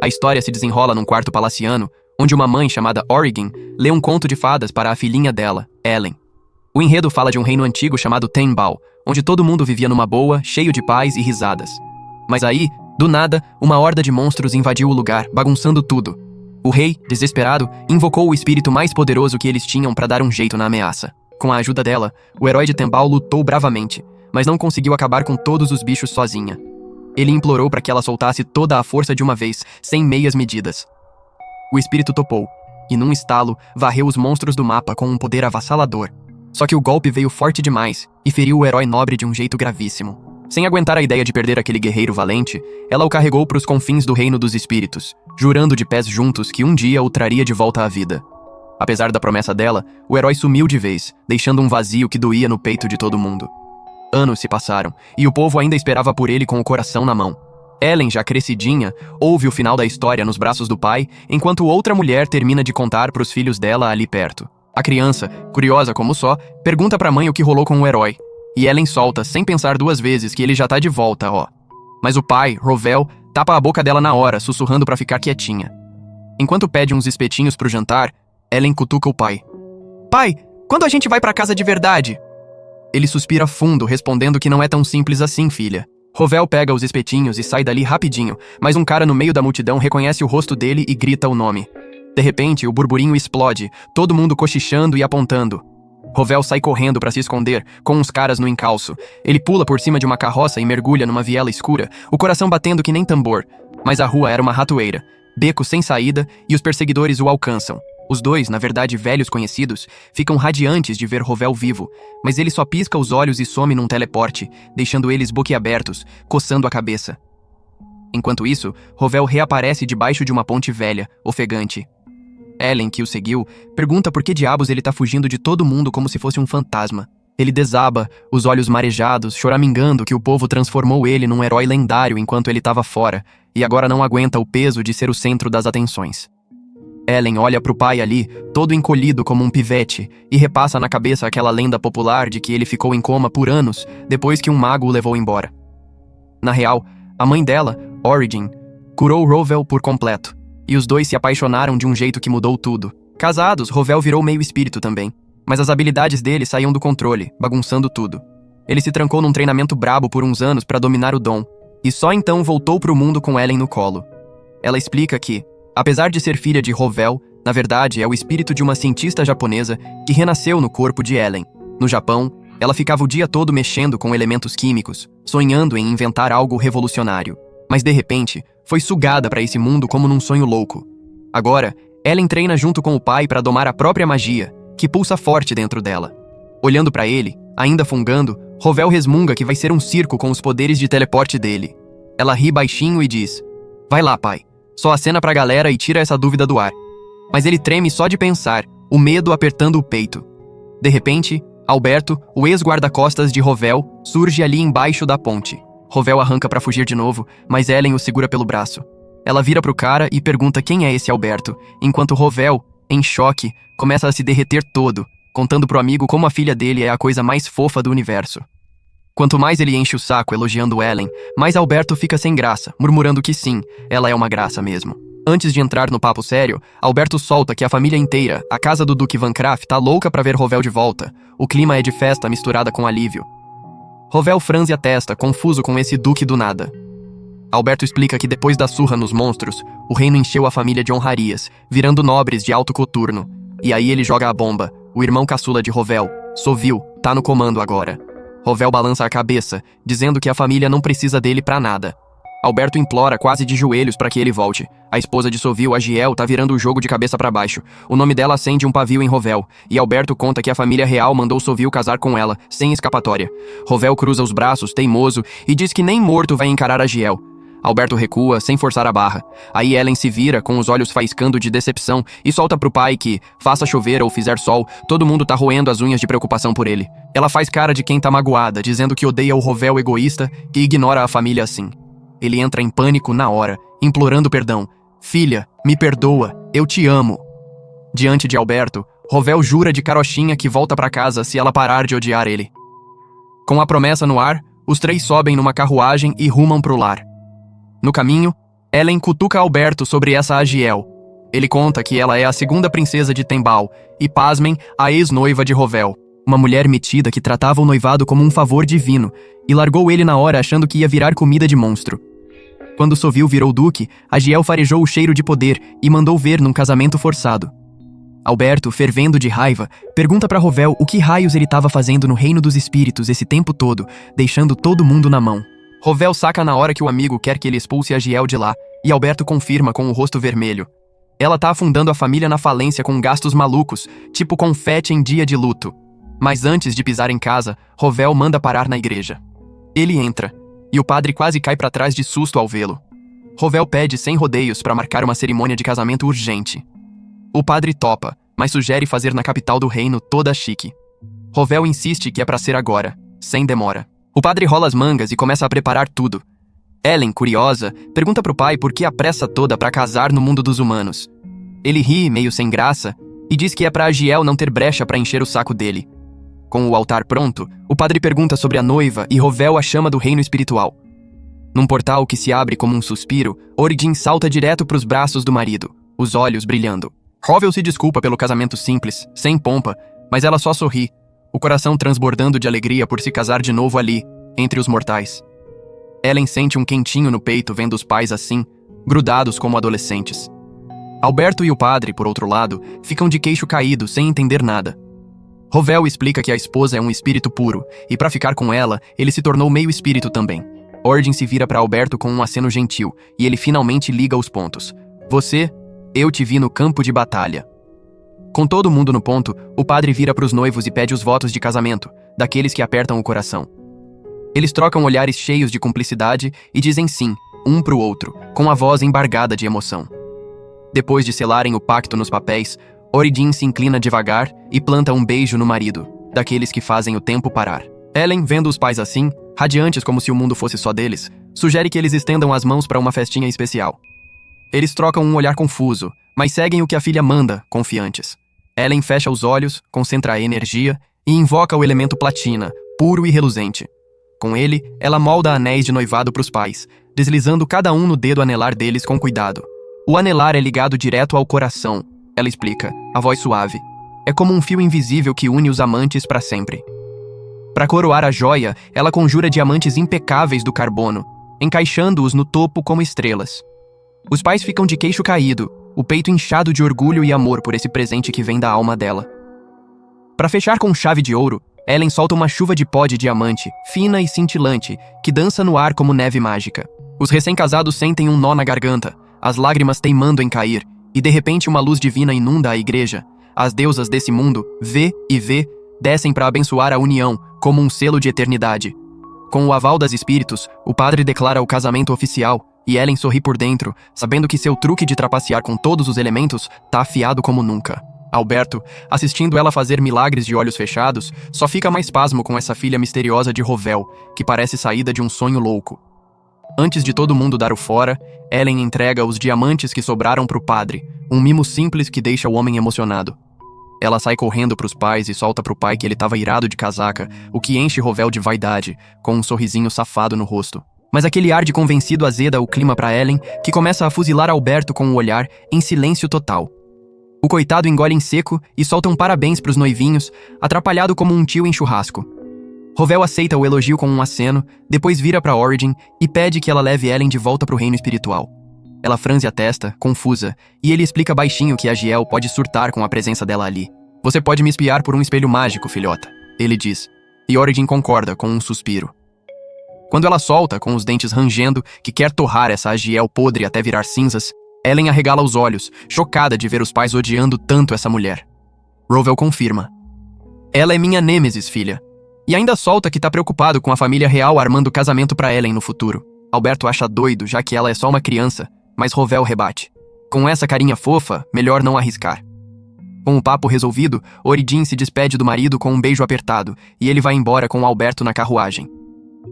A história se desenrola num quarto palaciano, onde uma mãe chamada Origin lê um conto de fadas para a filhinha dela, Ellen. O enredo fala de um reino antigo chamado Tenbal, onde todo mundo vivia numa boa, cheio de paz e risadas. Mas aí, do nada, uma horda de monstros invadiu o lugar, bagunçando tudo. O rei, desesperado, invocou o espírito mais poderoso que eles tinham para dar um jeito na ameaça. Com a ajuda dela, o herói de Tenbal lutou bravamente, mas não conseguiu acabar com todos os bichos sozinha. Ele implorou para que ela soltasse toda a força de uma vez, sem meias medidas. O espírito topou, e num estalo, varreu os monstros do mapa com um poder avassalador. Só que o golpe veio forte demais e feriu o herói nobre de um jeito gravíssimo. Sem aguentar a ideia de perder aquele guerreiro valente, ela o carregou para os confins do reino dos espíritos, jurando de pés juntos que um dia o traria de volta à vida. Apesar da promessa dela, o herói sumiu de vez, deixando um vazio que doía no peito de todo mundo. Anos se passaram, e o povo ainda esperava por ele com o coração na mão. Ellen, já crescidinha, ouve o final da história nos braços do pai, enquanto outra mulher termina de contar para os filhos dela ali perto. A criança, curiosa como só, pergunta pra mãe o que rolou com o herói. E Ellen solta, sem pensar duas vezes, que ele já tá de volta, ó. Mas o pai, Rovel, tapa a boca dela na hora, sussurrando pra ficar quietinha. Enquanto pede uns espetinhos pro jantar, Ellen cutuca o pai. Pai, quando a gente vai pra casa de verdade? Ele suspira fundo, respondendo que não é tão simples assim, filha. Rovel pega os espetinhos e sai dali rapidinho, mas um cara no meio da multidão reconhece o rosto dele e grita o nome. De repente, o burburinho explode, todo mundo cochichando e apontando. Rovel sai correndo para se esconder, com uns caras no encalço. Ele pula por cima de uma carroça e mergulha numa viela escura, o coração batendo que nem tambor. Mas a rua era uma ratoeira, beco sem saída, e os perseguidores o alcançam. Os dois, na verdade velhos conhecidos, ficam radiantes de ver Rovel vivo, mas ele só pisca os olhos e some num teleporte, deixando eles boquiabertos, coçando a cabeça. Enquanto isso, Rovel reaparece debaixo de uma ponte velha, ofegante. Ellen, que o seguiu, pergunta por que diabos ele tá fugindo de todo mundo como se fosse um fantasma. Ele desaba, os olhos marejados, choramingando que o povo transformou ele num herói lendário enquanto ele tava fora, e agora não aguenta o peso de ser o centro das atenções. Ellen olha pro pai ali, todo encolhido como um pivete, e repassa na cabeça aquela lenda popular de que ele ficou em coma por anos depois que um mago o levou embora. Na real, a mãe dela, Origin, curou Rovel por completo. E os dois se apaixonaram de um jeito que mudou tudo. Casados, Rovel virou meio espírito também. Mas as habilidades dele saíam do controle, bagunçando tudo. Ele se trancou num treinamento brabo por uns anos para dominar o dom. E só então voltou pro mundo com Ellen no colo. Ela explica que, apesar de ser filha de Rovel, na verdade é o espírito de uma cientista japonesa que renasceu no corpo de Ellen. No Japão, ela ficava o dia todo mexendo com elementos químicos, sonhando em inventar algo revolucionário. Mas de repente, foi sugada para esse mundo como num sonho louco. Agora, Ellen treina junto com o pai para domar a própria magia, que pulsa forte dentro dela. Olhando para ele, ainda fungando, Rovel resmunga que vai ser um circo com os poderes de teleporte dele. Ela ri baixinho e diz: Vai lá, pai. Só acena pra galera e tira essa dúvida do ar. Mas ele treme só de pensar, o medo apertando o peito. De repente, Alberto, o ex-guarda-costas de Rovel, surge ali embaixo da ponte. Rovel arranca pra fugir de novo, mas Ellen o segura pelo braço. Ela vira pro cara e pergunta quem é esse Alberto, enquanto Rovel, em choque, começa a se derreter todo, contando pro amigo como a filha dele é a coisa mais fofa do universo. Quanto mais ele enche o saco elogiando Ellen, mais Alberto fica sem graça, murmurando que sim, ela é uma graça mesmo. Antes de entrar no papo sério, Alberto solta que a família inteira, a casa do Duque Van Craft, tá louca pra ver Rovel de volta. O clima é de festa misturada com alívio. Rovel franze a testa, confuso com esse duque do nada. Alberto explica que depois da surra nos monstros, o reino encheu a família de honrarias, virando nobres de alto coturno. E aí ele joga a bomba. O irmão caçula de Rovel, Sovil, tá no comando agora. Rovel balança a cabeça, dizendo que a família não precisa dele pra nada. Alberto implora quase de joelhos para que ele volte. A esposa de Sovil, a Giel, tá virando o jogo de cabeça para baixo. O nome dela acende um pavio em Rovel, e Alberto conta que a família real mandou Sovil casar com ela, sem escapatória. Rovel cruza os braços, teimoso, e diz que nem morto vai encarar a Giel. Alberto recua, sem forçar a barra. Aí Ellen se vira, com os olhos faiscando de decepção, e solta pro pai que, faça chover ou fizer sol, todo mundo tá roendo as unhas de preocupação por ele. Ela faz cara de quem tá magoada, dizendo que odeia o Rovel egoísta, que ignora a família assim. Ele entra em pânico na hora, implorando perdão. Filha, me perdoa, eu te amo. Diante de Alberto, Rovel jura de carochinha que volta pra casa se ela parar de odiar ele. Com a promessa no ar, os três sobem numa carruagem e rumam pro lar. No caminho, Ellen cutuca Alberto sobre essa Agiel. Ele conta que ela é a segunda princesa de Tembal e, pasmem, a ex-noiva de Rovel, uma mulher metida que tratava o noivado como um favor divino e largou ele na hora achando que ia virar comida de monstro. Quando Sovil virou duque, Agiel farejou o cheiro de poder e mandou ver num casamento forçado. Alberto, fervendo de raiva, pergunta para Rovel o que raios ele estava fazendo no reino dos espíritos esse tempo todo, deixando todo mundo na mão. Rovel saca na hora que o amigo quer que ele expulse Agiel de lá, e Alberto confirma com o rosto vermelho. Ela tá afundando a família na falência com gastos malucos, tipo confete em dia de luto. Mas antes de pisar em casa, Rovel manda parar na igreja. Ele entra, e o padre quase cai para trás de susto ao vê-lo. Rovel pede sem rodeios para marcar uma cerimônia de casamento urgente. O padre topa, mas sugere fazer na capital do reino toda chique. Rovel insiste que é para ser agora, sem demora. O padre rola as mangas e começa a preparar tudo. Ellen, curiosa, pergunta pro pai por que a pressa toda para casar no mundo dos humanos. Ele ri, meio sem graça, e diz que é para Agiel não ter brecha para encher o saco dele. Com o altar pronto, o padre pergunta sobre a noiva e Rovel a chama do reino espiritual. Num portal que se abre como um suspiro, Origin salta direto pros braços do marido, os olhos brilhando. Rovel se desculpa pelo casamento simples, sem pompa, mas ela só sorri, o coração transbordando de alegria por se casar de novo ali, entre os mortais. Ellen sente um quentinho no peito vendo os pais assim, grudados como adolescentes. Alberto e o padre, por outro lado, ficam de queixo caído, sem entender nada. Rovel explica que a esposa é um espírito puro, e para ficar com ela, ele se tornou meio espírito também. Origin se vira para Alberto com um aceno gentil, e ele finalmente liga os pontos. Eu te vi no campo de batalha. Com todo mundo no ponto, o padre vira para os noivos e pede os votos de casamento, daqueles que apertam o coração. Eles trocam olhares cheios de cumplicidade e dizem sim, um pro outro, com a voz embargada de emoção. Depois de selarem o pacto nos papéis, Origin se inclina devagar e planta um beijo no marido, daqueles que fazem o tempo parar. Ellen, vendo os pais assim, radiantes como se o mundo fosse só deles, sugere que eles estendam as mãos para uma festinha especial. Eles trocam um olhar confuso, mas seguem o que a filha manda, confiantes. Ellen fecha os olhos, concentra a energia e invoca o elemento platina, puro e reluzente. Com ele, ela molda anéis de noivado para os pais, deslizando cada um no dedo anelar deles com cuidado. O anelar é ligado direto ao coração, ela explica, a voz suave. É como um fio invisível que une os amantes para sempre. Para coroar a joia, ela conjura diamantes impecáveis do carbono, encaixando-os no topo como estrelas. Os pais ficam de queixo caído, o peito inchado de orgulho e amor por esse presente que vem da alma dela. Para fechar com chave de ouro, Ellen solta uma chuva de pó de diamante, fina e cintilante, que dança no ar como neve mágica. Os recém-casados sentem um nó na garganta, as lágrimas teimando em cair, e de repente uma luz divina inunda a igreja. As deusas desse mundo, Vê, descem para abençoar a união, como um selo de eternidade. Com o aval das espíritos, o padre declara o casamento oficial, e Ellen sorri por dentro, sabendo que seu truque de trapacear com todos os elementos tá afiado como nunca. Alberto, assistindo ela fazer milagres de olhos fechados, só fica mais pasmo com essa filha misteriosa de Rovel, que parece saída de um sonho louco. Antes de todo mundo dar o fora, Ellen entrega os diamantes que sobraram pro padre, um mimo simples que deixa o homem emocionado. Ela sai correndo pros pais e solta pro pai que ele tava irado de casaca, o que enche Rovel de vaidade, com um sorrisinho safado no rosto. Mas aquele ar de convencido azeda o clima pra Ellen, que começa a fuzilar Alberto com o olhar, em silêncio total. O coitado engole em seco e solta um parabéns pros noivinhos, atrapalhado como um tio em churrasco. Rovel aceita o elogio com um aceno, depois vira pra Origin e pede que ela leve Ellen de volta pro reino espiritual. Ela franze a testa, confusa, e ele explica baixinho que Agiel pode surtar com a presença dela ali. Você pode me espiar por um espelho mágico, filhota, ele diz, e Origin concorda com um suspiro. Quando ela solta, com os dentes rangendo, que quer torrar essa Agiel podre até virar cinzas, Ellen arregala os olhos, chocada de ver os pais odiando tanto essa mulher. Rovel confirma. Ela é minha nêmesis, filha. E ainda solta que tá preocupado com a família real armando casamento pra Ellen no futuro. Alberto acha doido, já que ela é só uma criança, mas Rovel rebate. Com essa carinha fofa, melhor não arriscar. Com o papo resolvido, Origin se despede do marido com um beijo apertado, e ele vai embora com Alberto na carruagem.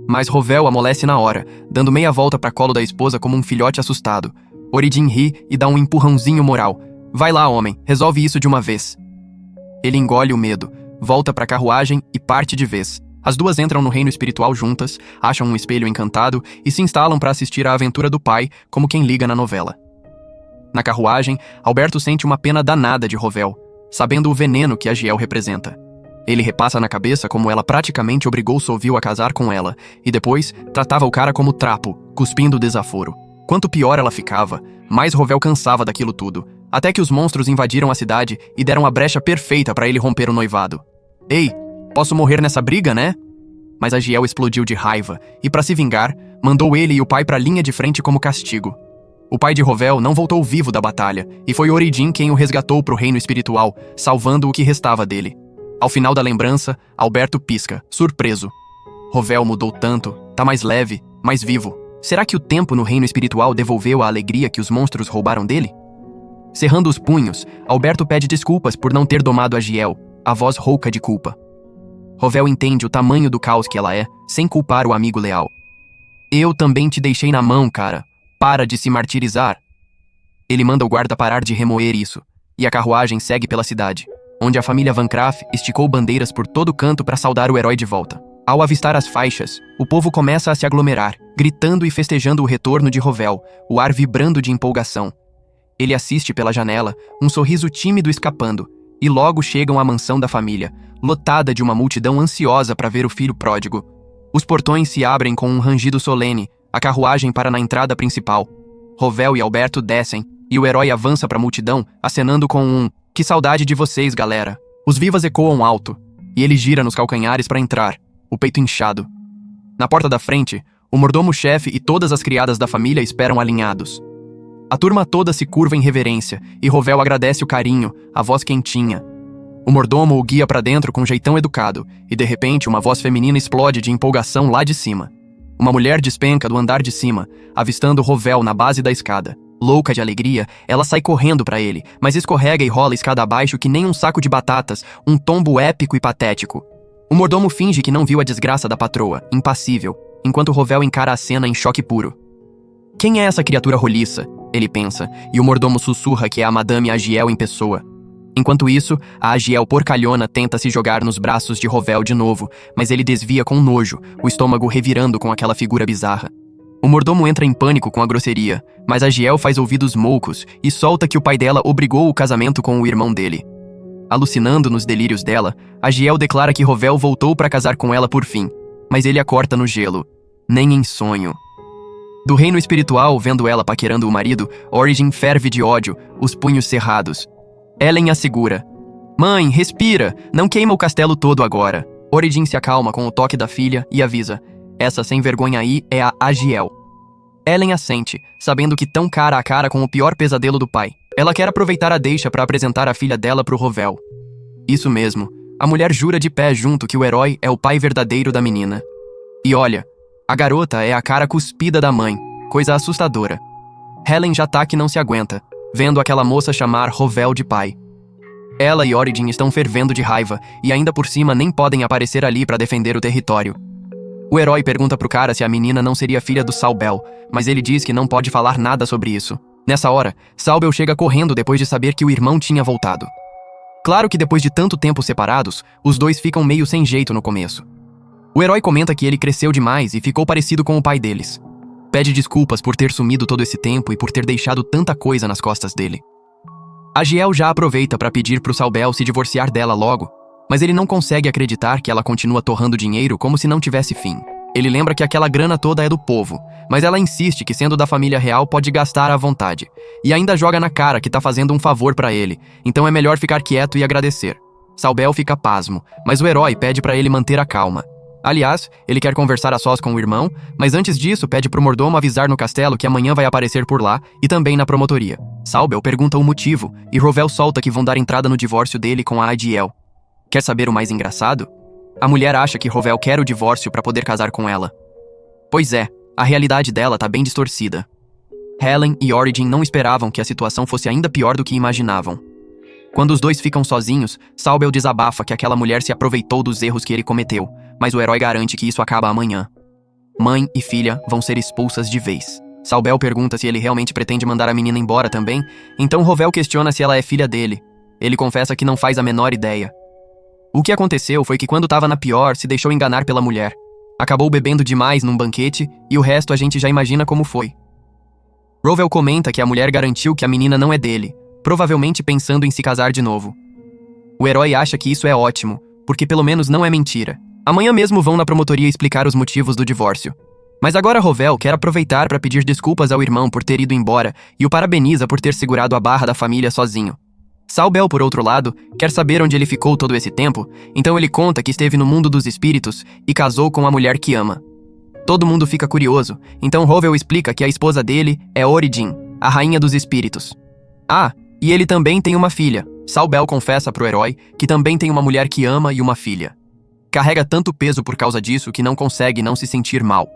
Mas Rovel amolece na hora, dando meia volta pra colo da esposa como um filhote assustado. Origin ri e dá um empurrãozinho moral. Vai lá, homem, resolve isso de uma vez. Ele engole o medo, volta pra carruagem e parte de vez. As duas entram no reino espiritual juntas, acham um espelho encantado e se instalam para assistir à aventura do pai, como quem liga na novela. Na carruagem, Alberto sente uma pena danada de Rovel, sabendo o veneno que Agiel representa. Ele repassa na cabeça como ela praticamente obrigou Sovil a casar com ela, e depois tratava o cara como trapo, cuspindo desaforo. Quanto pior ela ficava, mais Rovel cansava daquilo tudo, até que os monstros invadiram a cidade e deram a brecha perfeita para ele romper o noivado. Ei, posso morrer nessa briga, né? Mas Agiel explodiu de raiva e, para se vingar, mandou ele e o pai para a linha de frente como castigo. O pai de Rovel não voltou vivo da batalha, e foi Origin quem o resgatou para o reino espiritual, salvando o que restava dele. Ao final da lembrança, Alberto pisca, surpreso. Rovel mudou tanto, tá mais leve, mais vivo. Será que o tempo no reino espiritual devolveu a alegria que os monstros roubaram dele? Cerrando os punhos, Alberto pede desculpas por não ter domado Agiel, a voz rouca de culpa. Rovel entende o tamanho do caos que ela é, sem culpar o amigo leal. Eu também te deixei na mão, cara. Para de se martirizar. Ele manda o guarda parar de remoer isso, e a carruagem segue pela cidade, onde a família Van Craff esticou bandeiras por todo canto para saudar o herói de volta. Ao avistar as faixas, o povo começa a se aglomerar, gritando e festejando o retorno de Rovel, o ar vibrando de empolgação. Ele assiste pela janela, um sorriso tímido escapando, e logo chegam à mansão da família, lotada de uma multidão ansiosa para ver o filho pródigo. Os portões se abrem com um rangido solene, a carruagem para na entrada principal. Rovel e Alberto descem, e o herói avança para a multidão, acenando com um "Que saudade de vocês, galera!". Os vivas ecoam alto, e ele gira nos calcanhares para entrar, o peito inchado. Na porta da frente, o mordomo-chefe e todas as criadas da família esperam alinhados. A turma toda se curva em reverência, e Rovel agradece o carinho, a voz quentinha. O mordomo o guia para dentro com um jeitão educado, e de repente uma voz feminina explode de empolgação lá de cima. Uma mulher despenca do andar de cima, avistando Rovel na base da escada. Louca de alegria, ela sai correndo para ele, mas escorrega e rola escada abaixo que nem um saco de batatas, um tombo épico e patético. O mordomo finge que não viu a desgraça da patroa, impassível, enquanto Rovel encara a cena em choque puro. Quem é essa criatura roliça? Ele pensa, e o mordomo sussurra que é a Madame Agiel em pessoa. Enquanto isso, a Agiel porcalhona tenta se jogar nos braços de Rovel de novo, mas ele desvia com nojo, o estômago revirando com aquela figura bizarra. O mordomo entra em pânico com a grosseria, mas Agiel faz ouvidos moucos e solta que o pai dela obrigou o casamento com o irmão dele. Alucinando nos delírios dela, Agiel declara que Rovel voltou para casar com ela por fim, mas ele a corta no gelo. Nem em sonho. Do reino espiritual, vendo ela paquerando o marido, Origin ferve de ódio, os punhos cerrados. Ellen a segura. Mãe, respira, não queima o castelo todo agora. Origin se acalma com o toque da filha e avisa. Essa sem vergonha aí é a Agiel. Ellen assente, sabendo que tão cara a cara com o pior pesadelo do pai. Ela quer aproveitar a deixa para apresentar a filha dela pro Rovel. Isso mesmo, a mulher jura de pé junto que o herói é o pai verdadeiro da menina. E olha, a garota é a cara cuspida da mãe, coisa assustadora. Helen já tá que não se aguenta, vendo aquela moça chamar Rovel de pai. Ela e Origin estão fervendo de raiva, e ainda por cima nem podem aparecer ali para defender o território. O herói pergunta pro cara se a menina não seria filha do Salbel, mas ele diz que não pode falar nada sobre isso. Nessa hora, Salbel chega correndo depois de saber que o irmão tinha voltado. Claro que depois de tanto tempo separados, os dois ficam meio sem jeito no começo. O herói comenta que ele cresceu demais e ficou parecido com o pai deles. Pede desculpas por ter sumido todo esse tempo e por ter deixado tanta coisa nas costas dele. Agiel já aproveita para pedir pro Salbel se divorciar dela logo, mas ele não consegue acreditar que ela continua torrando dinheiro como se não tivesse fim. Ele lembra que aquela grana toda é do povo, mas ela insiste que sendo da família real pode gastar à vontade. E ainda joga na cara que tá fazendo um favor pra ele, então é melhor ficar quieto e agradecer. Salbel fica pasmo, mas o herói pede pra ele manter a calma. Aliás, ele quer conversar a sós com o irmão, mas antes disso pede pro mordomo avisar no castelo que amanhã vai aparecer por lá e também na promotoria. Salbel pergunta o motivo e Rovel solta que vão dar entrada no divórcio dele com a Agiel. Quer saber o mais engraçado? A mulher acha que Rovel quer o divórcio para poder casar com ela. Pois é, a realidade dela tá bem distorcida. Helen e Origin não esperavam que a situação fosse ainda pior do que imaginavam. Quando os dois ficam sozinhos, Salbel desabafa que aquela mulher se aproveitou dos erros que ele cometeu, mas o herói garante que isso acaba amanhã. Mãe e filha vão ser expulsas de vez. Salbel pergunta se ele realmente pretende mandar a menina embora também, então Rovel questiona se ela é filha dele. Ele confessa que não faz a menor ideia. O que aconteceu foi que quando tava na pior, se deixou enganar pela mulher. Acabou bebendo demais num banquete e o resto a gente já imagina como foi. Rovel comenta que a mulher garantiu que a menina não é dele, provavelmente pensando em se casar de novo. O herói acha que isso é ótimo, porque pelo menos não é mentira. Amanhã mesmo vão na promotoria explicar os motivos do divórcio. Mas agora Rovel quer aproveitar para pedir desculpas ao irmão por ter ido embora e o parabeniza por ter segurado a barra da família sozinho. Sal-Bel, por outro lado, quer saber onde ele ficou todo esse tempo, então ele conta que esteve no mundo dos espíritos e casou com a mulher que ama. Todo mundo fica curioso, então Rovel explica que a esposa dele é Origin, a rainha dos espíritos. Ah, e ele também tem uma filha. Sal-Bel confessa pro herói que também tem uma mulher que ama e uma filha. Carrega tanto peso por causa disso que não consegue não se sentir mal.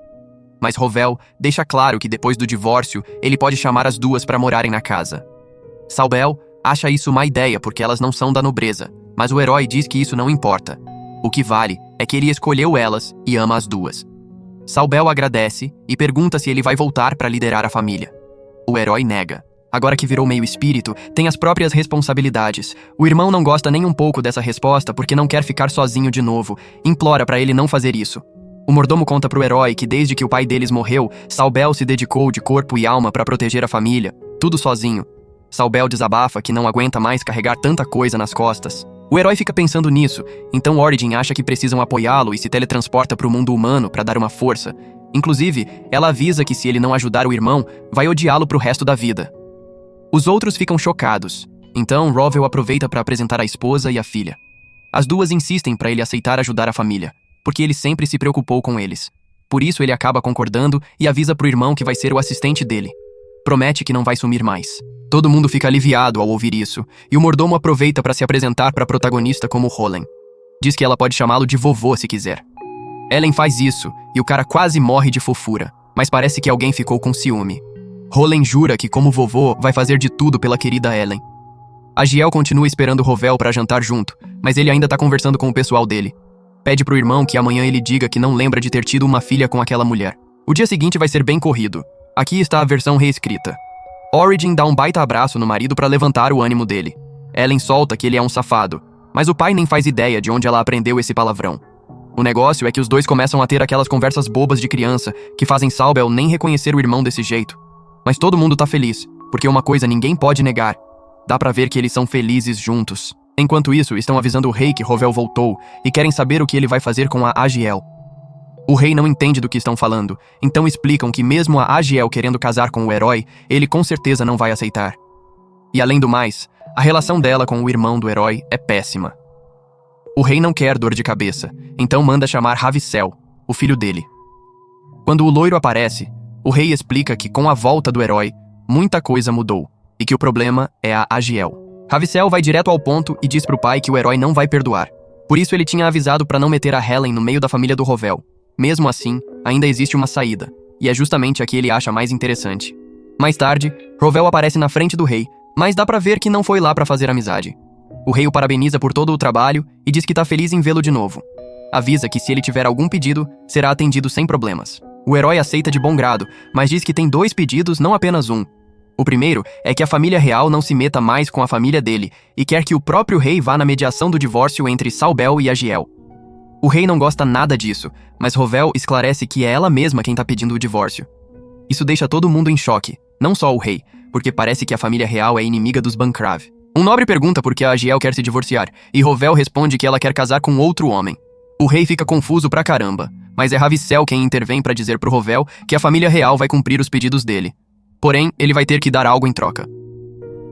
Mas Rovel deixa claro que depois do divórcio, ele pode chamar as duas para morarem na casa. Sal-Bel acha isso má ideia porque elas não são da nobreza, mas o herói diz que isso não importa. O que vale é que ele escolheu elas e ama as duas. Sal-Bel agradece e pergunta se ele vai voltar para liderar a família. O herói nega. Agora que virou meio espírito, tem as próprias responsabilidades. O irmão não gosta nem um pouco dessa resposta porque não quer ficar sozinho de novo. Implora para ele não fazer isso. O mordomo conta pro herói que desde que o pai deles morreu, Sal-Bel se dedicou de corpo e alma para proteger a família, tudo sozinho. Sal-Bel desabafa que não aguenta mais carregar tanta coisa nas costas. O herói fica pensando nisso, então Origin acha que precisam apoiá-lo e se teletransporta para o mundo humano para dar uma força. Inclusive, ela avisa que se ele não ajudar o irmão, vai odiá-lo pro resto da vida. Os outros ficam chocados, então Rovel aproveita para apresentar a esposa e a filha. As duas insistem para ele aceitar ajudar a família, porque ele sempre se preocupou com eles. Por isso ele acaba concordando e avisa pro irmão que vai ser o assistente dele. Promete que não vai sumir mais. Todo mundo fica aliviado ao ouvir isso, e o mordomo aproveita para se apresentar para a protagonista como Holen. Diz que ela pode chamá-lo de vovô se quiser. Ellen faz isso, e o cara quase morre de fofura, mas parece que alguém ficou com ciúme. Holen jura que, como vovô, vai fazer de tudo pela querida Ellen. Agiel continua esperando Rovel para jantar junto, mas ele ainda tá conversando com o pessoal dele. Pede pro irmão que amanhã ele diga que não lembra de ter tido uma filha com aquela mulher. O dia seguinte vai ser bem corrido. Aqui está a versão reescrita. Origin dá um baita abraço no marido para levantar o ânimo dele. Ellen solta que ele é um safado, mas o pai nem faz ideia de onde ela aprendeu esse palavrão. O negócio é que os dois começam a ter aquelas conversas bobas de criança que fazem Sal-Bel nem reconhecer o irmão desse jeito. Mas todo mundo tá feliz, porque uma coisa ninguém pode negar. Dá pra ver que eles são felizes juntos. Enquanto isso, estão avisando o rei que Rovel voltou e querem saber o que ele vai fazer com a Agiel. O rei não entende do que estão falando, então explicam que mesmo a Agiel querendo casar com o herói, ele com certeza não vai aceitar. E além do mais, a relação dela com o irmão do herói é péssima. O rei não quer dor de cabeça, então manda chamar Ravissel, o filho dele. Quando o loiro aparece, o rei explica que com a volta do herói, muita coisa mudou, e que o problema é a Agiel. Ravissel vai direto ao ponto e diz pro pai que o herói não vai perdoar. Por isso ele tinha avisado para não meter a Helen no meio da família do Rovel. Mesmo assim, ainda existe uma saída, e é justamente a que ele acha mais interessante. Mais tarde, Rovel aparece na frente do rei, mas dá pra ver que não foi lá pra fazer amizade. O rei o parabeniza por todo o trabalho e diz que tá feliz em vê-lo de novo. Avisa que se ele tiver algum pedido, será atendido sem problemas. O herói aceita de bom grado, mas diz que tem 2 pedidos, não apenas um. O primeiro é que a família real não se meta mais com a família dele e quer que o próprio rei vá na mediação do divórcio entre Sal-Bel e Agiel. O rei não gosta nada disso, mas Rovel esclarece que é ela mesma quem tá pedindo o divórcio. Isso deixa todo mundo em choque, não só o rei, porque parece que a família real é inimiga dos Bancrav. Um nobre pergunta por que a Agiel quer se divorciar, e Rovel responde que ela quer casar com outro homem. O rei fica confuso pra caramba, mas é Ravissel quem intervém pra dizer pro Rovel que a família real vai cumprir os pedidos dele. Porém, ele vai ter que dar algo em troca.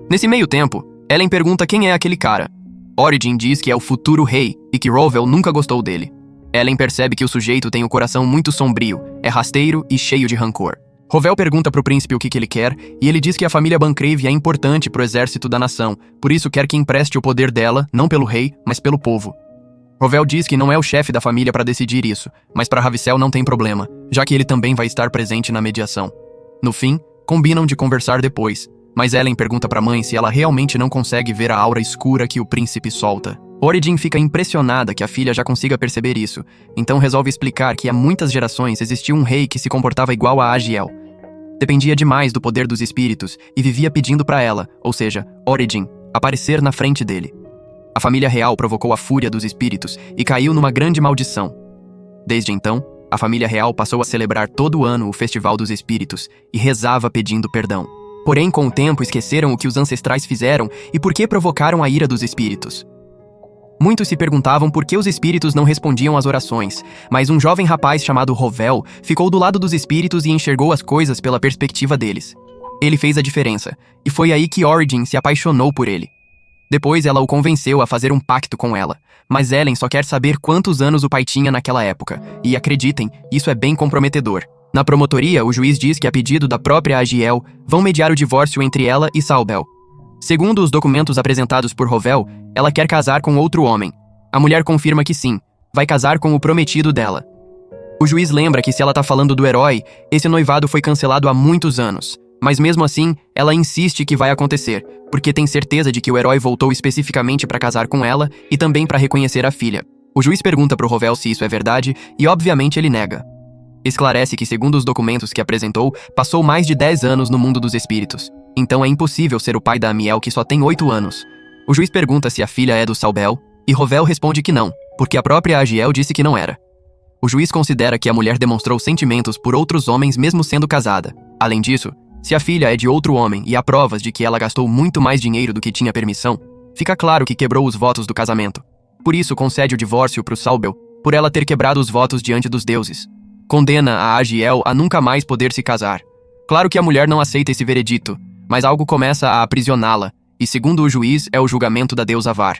Nesse meio tempo, Ellen pergunta quem é aquele cara. Origin diz que é o futuro rei e que Rovel nunca gostou dele. Ellen percebe que o sujeito tem o coração muito sombrio, é rasteiro e cheio de rancor. Rovel pergunta pro príncipe o que ele quer e ele diz que a família Bancrave é importante pro exército da nação, por isso quer que empreste o poder dela, não pelo rei, mas pelo povo. Rovel diz que não é o chefe da família para decidir isso, mas para Ravissel não tem problema, já que ele também vai estar presente na mediação. No fim, combinam de conversar depois, mas Ellen pergunta pra mãe se ela realmente não consegue ver a aura escura que o príncipe solta. Origin fica impressionada que a filha já consiga perceber isso, então resolve explicar que há muitas gerações existiu um rei que se comportava igual a Agiel. Dependia demais do poder dos espíritos e vivia pedindo pra ela, ou seja, Origin, aparecer na frente dele. A família real provocou a fúria dos espíritos e caiu numa grande maldição. Desde então, a família real passou a celebrar todo ano o Festival dos Espíritos e rezava pedindo perdão. Porém, com o tempo, esqueceram o que os ancestrais fizeram e por que provocaram a ira dos espíritos. Muitos se perguntavam por que os espíritos não respondiam às orações, mas um jovem rapaz chamado Rovel ficou do lado dos espíritos e enxergou as coisas pela perspectiva deles. Ele fez a diferença, e foi aí que Origin se apaixonou por ele. Depois ela o convenceu a fazer um pacto com ela, mas Ellen só quer saber quantos anos o pai tinha naquela época, e acreditem, isso é bem comprometedor. Na promotoria, o juiz diz que a pedido da própria Agiel, vão mediar o divórcio entre ela e Saubel. Segundo os documentos apresentados por Rovel, ela quer casar com outro homem. A mulher confirma que sim, vai casar com o prometido dela. O juiz lembra que se ela tá falando do herói, esse noivado foi cancelado há muitos anos. Mas mesmo assim, ela insiste que vai acontecer, porque tem certeza de que o herói voltou especificamente para casar com ela e também para reconhecer a filha. O juiz pergunta pro Rovel se isso é verdade e obviamente ele nega. Esclarece que, segundo os documentos que apresentou, passou mais de 10 anos no mundo dos espíritos. Então é impossível ser o pai da Amiel, que só tem 8 anos. O juiz pergunta se a filha é do Saubel, e Rovel responde que não, porque a própria Agiel disse que não era. O juiz considera que a mulher demonstrou sentimentos por outros homens mesmo sendo casada. Além disso, se a filha é de outro homem e há provas de que ela gastou muito mais dinheiro do que tinha permissão, fica claro que quebrou os votos do casamento. Por isso concede o divórcio pro Saubel, por ela ter quebrado os votos diante dos deuses. Condena a Agiel a nunca mais poder se casar. Claro que a mulher não aceita esse veredito, mas algo começa a aprisioná-la, e segundo o juiz é o julgamento da deusa Var.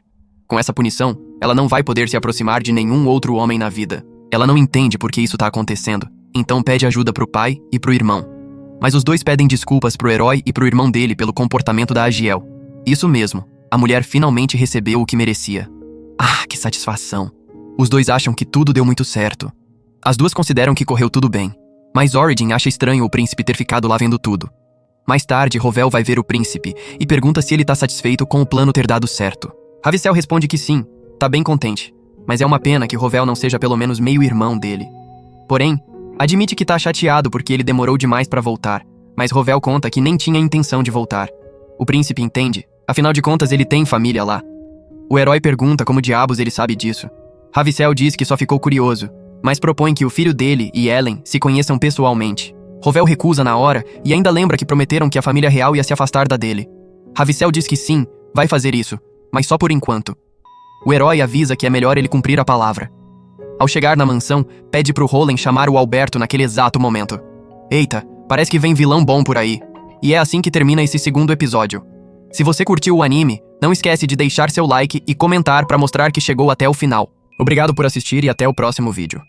Com essa punição, ela não vai poder se aproximar de nenhum outro homem na vida. Ela não entende por que isso tá acontecendo, então pede ajuda pro pai e pro irmão. Mas os dois pedem desculpas pro herói e pro irmão dele pelo comportamento da Agiel. Isso mesmo, a mulher finalmente recebeu o que merecia. Ah, que satisfação! Os dois acham que tudo deu muito certo. As duas consideram que correu tudo bem, mas Origin acha estranho o príncipe ter ficado lá vendo tudo. Mais tarde, Rovel vai ver o príncipe e pergunta se ele tá satisfeito com o plano ter dado certo. Ravicel responde que sim, tá bem contente, mas é uma pena que Rovel não seja pelo menos meio irmão dele. Porém, admite que tá chateado porque ele demorou demais pra voltar, mas Rovel conta que nem tinha intenção de voltar. O príncipe entende, afinal de contas ele tem família lá. O herói pergunta como diabos ele sabe disso. Ravicel diz que só ficou curioso, mas propõe que o filho dele e Ellen se conheçam pessoalmente. Rovel recusa na hora e ainda lembra que prometeram que a família real ia se afastar da dele. Ravicel diz que sim, vai fazer isso, mas só por enquanto. O herói avisa que é melhor ele cumprir a palavra. Ao chegar na mansão, pede pro Roland chamar o Alberto naquele exato momento. Eita, parece que vem vilão bom por aí. E é assim que termina esse segundo episódio. Se você curtiu o anime, não esquece de deixar seu like e comentar para mostrar que chegou até o final. Obrigado por assistir e até o próximo vídeo.